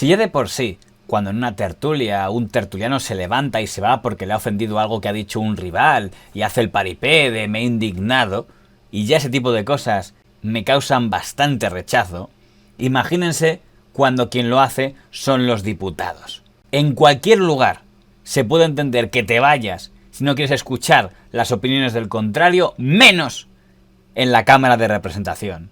Si ya de por sí, cuando en una tertulia un tertuliano se levanta y se va porque le ha ofendido algo que ha dicho un rival y hace el paripé de me he indignado, y ya ese tipo de cosas me causan bastante rechazo, imagínense cuando quien lo hace son los diputados. En cualquier lugar se puede entender que te vayas si no quieres escuchar las opiniones del contrario, menos en la Cámara de Representación.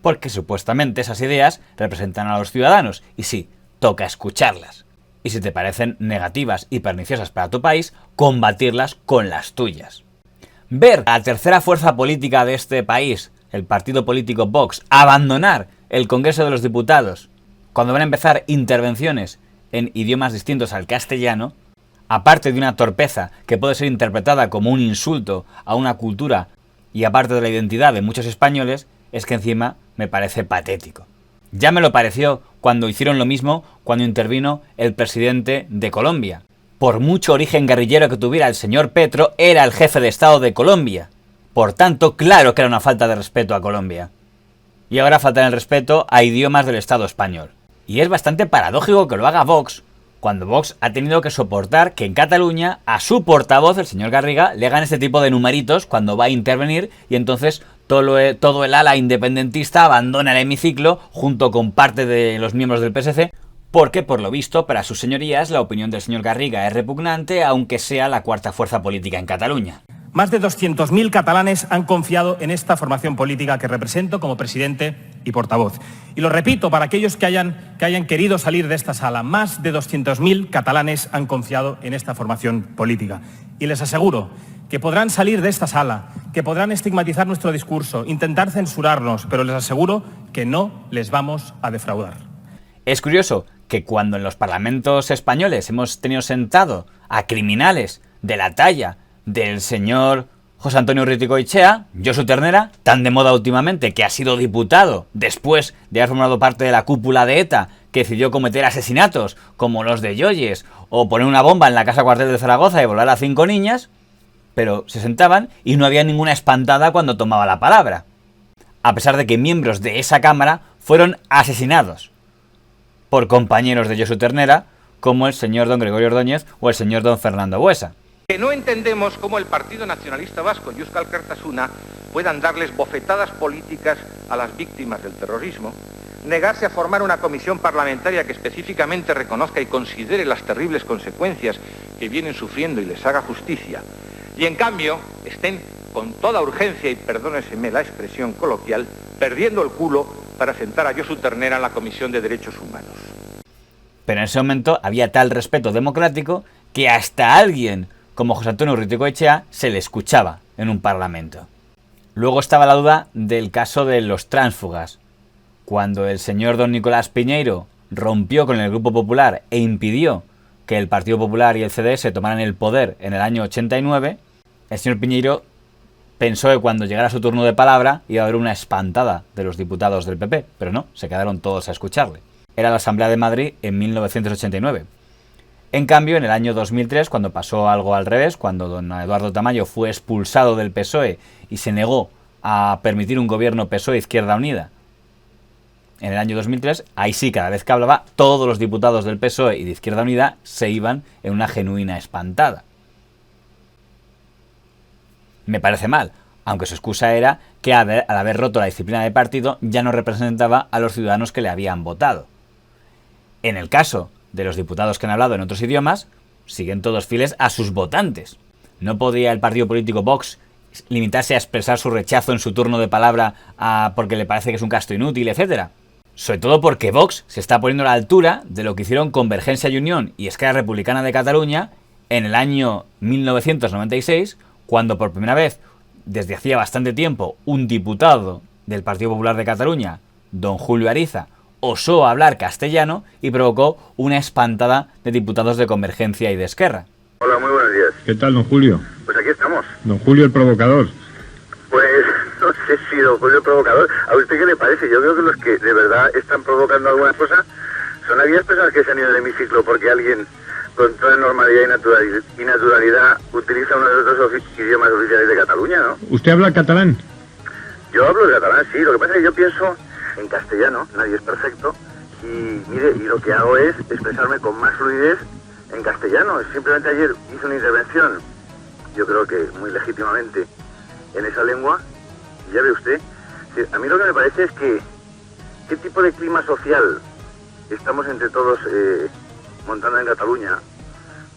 Porque supuestamente esas ideas representan a los ciudadanos, y sí, toca escucharlas. Y si te parecen negativas y perniciosas para tu país, combatirlas con las tuyas. Ver a la tercera fuerza política de este país, el partido político Vox, abandonar el Congreso de los Diputados cuando van a empezar intervenciones en idiomas distintos al castellano, aparte de una torpeza que puede ser interpretada como un insulto a una cultura y aparte de la identidad de muchos españoles, es que encima me parece patético. Ya me lo pareció cuando hicieron lo mismo cuando intervino el presidente de Colombia. Por mucho origen guerrillero que tuviera el señor Petro, era el jefe de Estado de Colombia. Por tanto, claro que era una falta de respeto a Colombia. Y ahora faltan el respeto a idiomas del Estado español. Y es bastante paradójico que lo haga Vox, cuando Vox ha tenido que soportar que en Cataluña a su portavoz, el señor Garriga, le hagan este tipo de numeritos cuando va a intervenir, y entonces todo el ala independentista abandona el hemiciclo junto con parte de los miembros del PSC, porque por lo visto para sus señorías la opinión del señor Garriga es repugnante, aunque sea la cuarta fuerza política en Cataluña. Más de 200.000 catalanes han confiado en esta formación política que represento como presidente y portavoz. Y lo repito para aquellos que hayan querido salir de esta sala. Más de 200.000 catalanes han confiado en esta formación política. Y les aseguro que podrán salir de esta sala, que podrán estigmatizar nuestro discurso, intentar censurarnos, pero les aseguro que no les vamos a defraudar. Es curioso que cuando en los parlamentos españoles hemos tenido sentado a criminales de la talla del señor José Antonio Urruticoechea, Josu Ternera, tan de moda últimamente, que ha sido diputado después de haber formado parte de la cúpula de ETA, que decidió cometer asesinatos como los de Yoyes, o poner una bomba en la casa cuartel de Zaragoza y volar a 5 niñas, pero se sentaban y no había ninguna espantada cuando tomaba la palabra, a pesar de que miembros de esa cámara fueron asesinados por compañeros de Josu Ternera, como el señor don Gregorio Ordóñez o el señor don Fernando Buesa. Que no entendemos cómo el Partido Nacionalista Vasco y Euskal Alkartasuna puedan darles bofetadas políticas a las víctimas del terrorismo, negarse a formar una comisión parlamentaria que específicamente reconozca y considere las terribles consecuencias que vienen sufriendo y les haga justicia, y en cambio estén con toda urgencia, y perdóneseme la expresión coloquial, perdiendo el culo para sentar a Josu Ternera en la Comisión de Derechos Humanos. Pero en ese momento había tal respeto democrático que hasta alguien como José Antonio Urruticoechea se le escuchaba en un parlamento. Luego estaba la duda del caso de los tránsfugas, cuando el señor don Nicolás Piñeiro rompió con el Grupo Popular e impidió que el Partido Popular y el CDS tomaran el poder en el año 89, el señor Piñeiro pensó que cuando llegara su turno de palabra iba a haber una espantada de los diputados del PP, pero no, se quedaron todos a escucharle. Era la Asamblea de Madrid en 1989. En cambio, en el año 2003, cuando pasó algo al revés, cuando don Eduardo Tamayo fue expulsado del PSOE y se negó a permitir un gobierno PSOE-Izquierda Unida, en el año 2003, ahí sí, cada vez que hablaba, todos los diputados del PSOE y de Izquierda Unida se iban en una genuina espantada. Me parece mal, aunque su excusa era que al haber roto la disciplina de partido ya no representaba a los ciudadanos que le habían votado. En el caso de los diputados que han hablado en otros idiomas, siguen todos fieles a sus votantes. No podía el partido político Vox limitarse a expresar su rechazo en su turno de palabra porque le parece que es un gasto inútil, etc. Sobre todo porque Vox se está poniendo a la altura de lo que hicieron Convergencia y Unión y Esquerra Republicana de Cataluña en el año 1996, cuando por primera vez, desde hacía bastante tiempo, un diputado del Partido Popular de Cataluña, don Julio Ariza, osó hablar castellano y provocó una espantada de diputados de Convergencia y de Esquerra. Hola, muy buenos días. ¿Qué tal, don Julio? Pues aquí estamos. Don Julio el provocador. Pues no sé si don Julio el provocador. ¿A usted qué le parece? Yo creo que los que de verdad están provocando alguna cosa son aquellas personas que se han ido del hemiciclo porque alguien con toda normalidad y naturalidad utiliza uno de los dos idiomas oficiales de Cataluña, ¿no? ¿Usted habla catalán? Yo hablo de catalán, sí. Lo que pasa es que yo pienso en castellano, nadie es perfecto, y mire, y lo que hago es expresarme con más fluidez en castellano. Simplemente ayer hice una intervención, yo creo que muy legítimamente, en esa lengua, y ya ve usted, a mí lo que me parece es que qué tipo de clima social estamos entre todos montando en Cataluña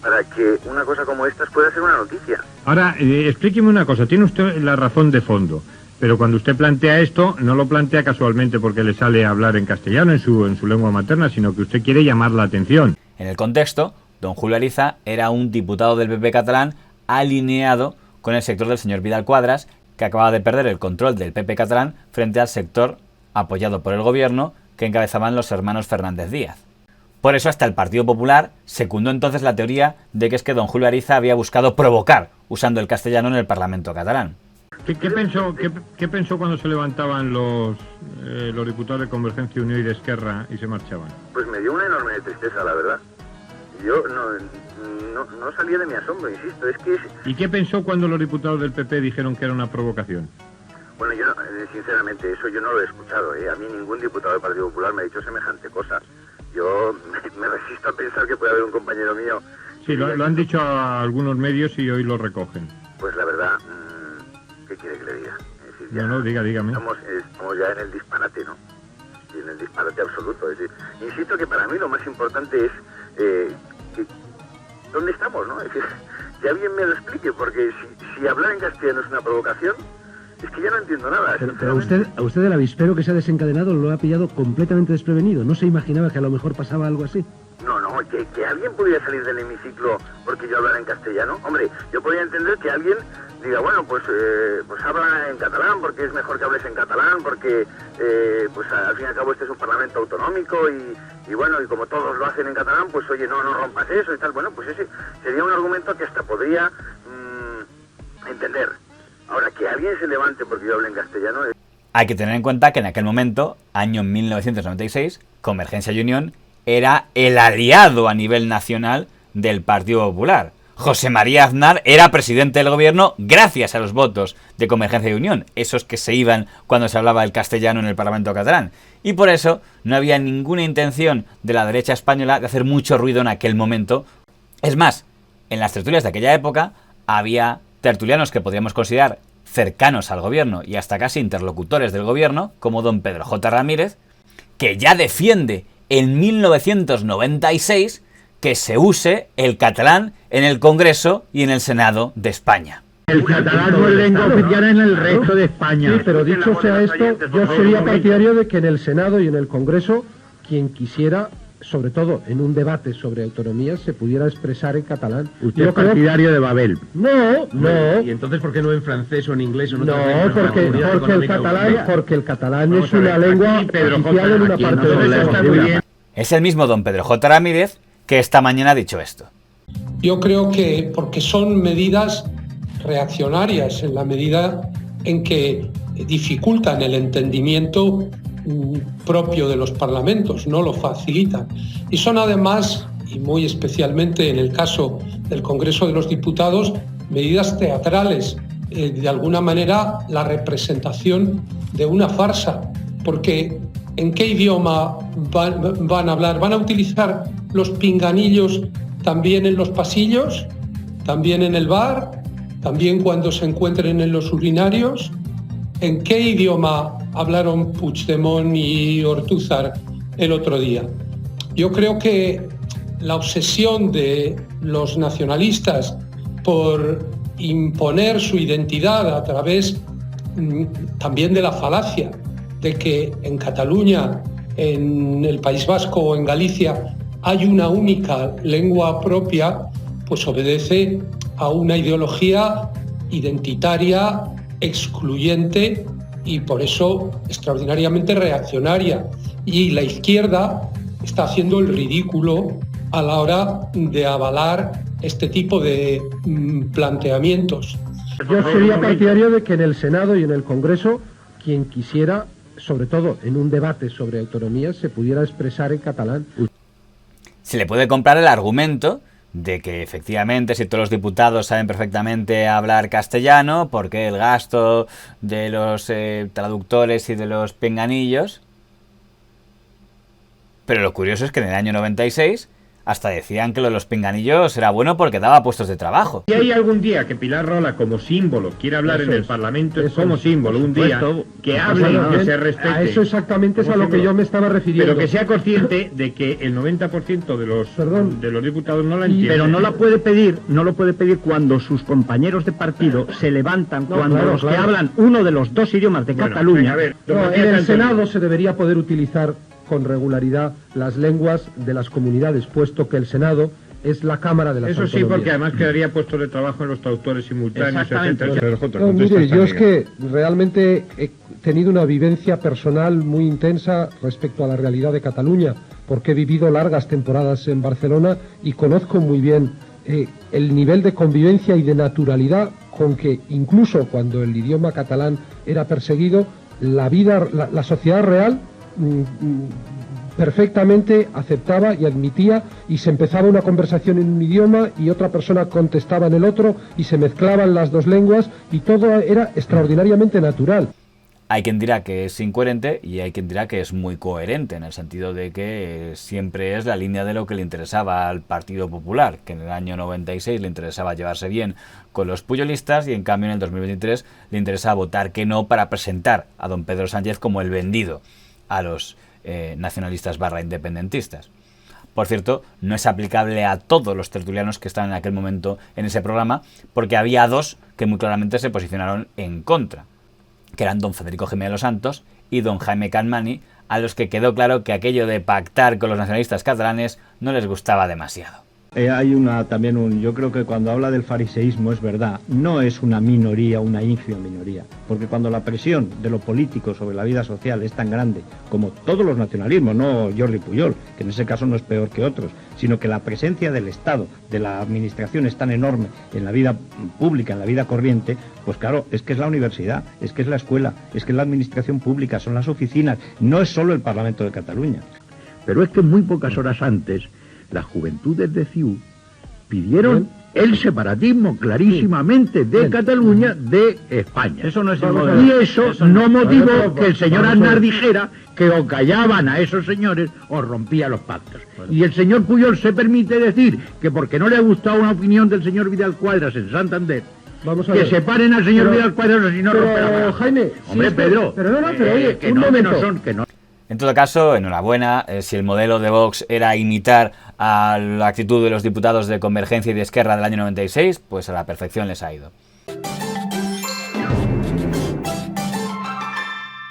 para que una cosa como esta pueda ser una noticia. Ahora, explíqueme una cosa, tiene usted la razón de fondo, pero cuando usted plantea esto, no lo plantea casualmente porque le sale a hablar en castellano, en su lengua materna, sino que usted quiere llamar la atención. En el contexto, don Julio Ariza era un diputado del PP catalán alineado con el sector del señor Vidal Quadras, que acababa de perder el control del PP catalán frente al sector apoyado por el gobierno que encabezaban los hermanos Fernández Díaz. Por eso hasta el Partido Popular secundó entonces la teoría de que es que don Julio Ariza había buscado provocar usando el castellano en el Parlamento catalán. ¿Qué pensó cuando se levantaban los diputados de Convergencia, Unión y de Esquerra y se marchaban? Pues me dio una enorme tristeza, la verdad. Yo no salía de mi asombro, insisto, es que... ¿Y qué pensó cuando los diputados del PP dijeron que era una provocación? Bueno, yo sinceramente eso yo no lo he escuchado, A mí ningún diputado del Partido Popular me ha dicho semejante cosa. Yo me resisto a pensar que puede haber un compañero mío... Sí, lo han dicho a algunos medios y hoy lo recogen. Pues la verdad, ¿qué quiere que le diga? Es decir, No, dígame. Estamos ya en el disparate, ¿no? Y en el disparate absoluto. Es decir, insisto que para mí lo más importante es ¿dónde estamos, no? Es decir, que alguien me lo explique, porque si hablar en castellano es una provocación, es que ya no entiendo nada. Pero a usted el avispero que se ha desencadenado lo ha pillado completamente desprevenido. ¿No se imaginaba que a lo mejor pasaba algo así? No, que alguien pudiera salir del hemiciclo porque yo hablara en castellano. Hombre, yo podría entender que alguien diga, bueno, pues habla en catalán porque es mejor que hables en catalán, porque pues al fin y al cabo este es un parlamento autonómico y bueno, y como todos lo hacen en catalán, pues oye, no rompas eso y tal. Bueno, pues ese sería un argumento que hasta podría entender. Ahora, que alguien se levante porque yo hable en castellano... Hay que tener en cuenta que en aquel momento, año 1996, Convergencia y Unión era el aliado a nivel nacional del Partido Popular. José María Aznar era presidente del gobierno gracias a los votos de Convergencia y Unión, esos que se iban cuando se hablaba el castellano en el Parlamento catalán. Y por eso no había ninguna intención de la derecha española de hacer mucho ruido en aquel momento. Es más, en las tertulias de aquella época había tertulianos que podríamos considerar cercanos al gobierno y hasta casi interlocutores del gobierno, como don Pedro J. Ramírez, que ya defiende en 1996 que se use el catalán en el Congreso y en el Senado de España. El catalán no es lengua oficial en el resto de España. Sí, pero dicho sea esto, yo sería partidario de que en el Senado y en el Congreso, quien quisiera, sobre todo en un debate sobre autonomía, se pudiera expresar en catalán. Usted es partidario de Babel. No. ¿Y entonces por qué no en francés o en inglés o en otras No, lenguas? porque el catalán es una lengua oficial en una parte del mundo. Es el mismo don Pedro J. Ramírez que esta mañana ha dicho esto. Yo creo que porque son medidas reaccionarias en la medida en que dificultan el entendimiento propio de los parlamentos, no lo facilitan. Y son además, y muy especialmente en el caso del Congreso de los Diputados, medidas teatrales, de alguna manera la representación de una farsa, porque ¿en qué idioma van a hablar? ¿Van a utilizar los pinganillos también en los pasillos? ¿También en el bar? ¿También cuando se encuentren en los urinarios? ¿En qué idioma hablaron Puigdemont y Ortúzar el otro día? Yo creo que la obsesión de los nacionalistas por imponer su identidad a través también de la falacia de que en Cataluña, en el País Vasco o en Galicia hay una única lengua propia, pues obedece a una ideología identitaria, excluyente y por eso extraordinariamente reaccionaria. Y la izquierda está haciendo el ridículo a la hora de avalar este tipo de planteamientos. Yo sería partidario de que en el Senado y en el Congreso, quien quisiera, sobre todo en un debate sobre autonomía, se pudiera expresar en catalán. Se le puede comprar el argumento de que efectivamente si todos los diputados saben perfectamente hablar castellano, porque el gasto de los traductores y de los pinganillos, Pero lo curioso es que en el año 96 hasta decían que lo de los pinganillos era bueno porque daba puestos de trabajo. Si hay algún día que Pilar Rola, como símbolo, quiere hablar en el Parlamento, como símbolo, un día, que hable y que se respete. A eso exactamente es a lo que yo me estaba refiriendo. Pero que sea consciente de que el 90% de los diputados no la entienden. Pero no la puede pedir, no lo puede pedir cuando sus compañeros de partido se levantan, cuando los que hablan uno de los dos idiomas de Cataluña. En el Senado se debería poder utilizar con regularidad las lenguas de las comunidades, puesto que el Senado es la Cámara de las Eso autonomías. sí, porque además quedaría puestos de trabajo en los traductores simultáneos, etcétera. Mire, yo es que realmente he tenido una vivencia personal muy intensa respecto a la realidad de Cataluña, porque he vivido largas temporadas en Barcelona y conozco muy bien el nivel de convivencia y de naturalidad con que, incluso cuando el idioma catalán era perseguido, la sociedad real perfectamente aceptaba y admitía, y se empezaba una conversación en un idioma y otra persona contestaba en el otro y se mezclaban las dos lenguas y todo era extraordinariamente natural. Hay quien dirá que es incoherente y hay quien dirá que es muy coherente, en el sentido de que siempre es la línea de lo que le interesaba al Partido Popular, que en el año 96 le interesaba llevarse bien con los puyolistas y en cambio en el 2023 le interesa votar que no para presentar a don Pedro Sánchez como el vendido a los nacionalistas / independentistas. Por cierto, no es aplicable a todos los tertulianos que estaban en aquel momento en ese programa, porque había dos que muy claramente se posicionaron en contra, que eran don Federico Jiménez Los Santos y don Jaime Capmany, a los que quedó claro que aquello de pactar con los nacionalistas catalanes no les gustaba demasiado. Hay yo creo que cuando habla del fariseísmo es verdad, no es una minoría, una ínfima minoría, porque cuando la presión de lo político sobre la vida social es tan grande como todos los nacionalismos, no Jordi Pujol, que en ese caso no es peor que otros, sino que la presencia del Estado, de la administración es tan enorme en la vida pública, en la vida corriente, pues claro, es que es la universidad, es que es la escuela, es que es la administración pública, son las oficinas, no es solo el Parlamento de Cataluña. Pero es que muy pocas horas antes las juventudes de CiU pidieron el separatismo clarísimamente de Cataluña de España. Eso no es el modelo. Y eso no motivó que el señor Aznar dijera que o callaban a esos señores o rompía los pactos. Y el señor Pujol se permite decir que porque no le ha gustado una opinión del señor Vidal Cuadras en Santander, que separen al señor Vidal Cuadras o si no romperá. Jaime, hombre, sí, Pedro, pero oye, un momento. Que no. En todo caso, enhorabuena, si el modelo de Vox era imitar a la actitud de los diputados de Convergencia y de Esquerra del año 96, pues a la perfección les ha ido.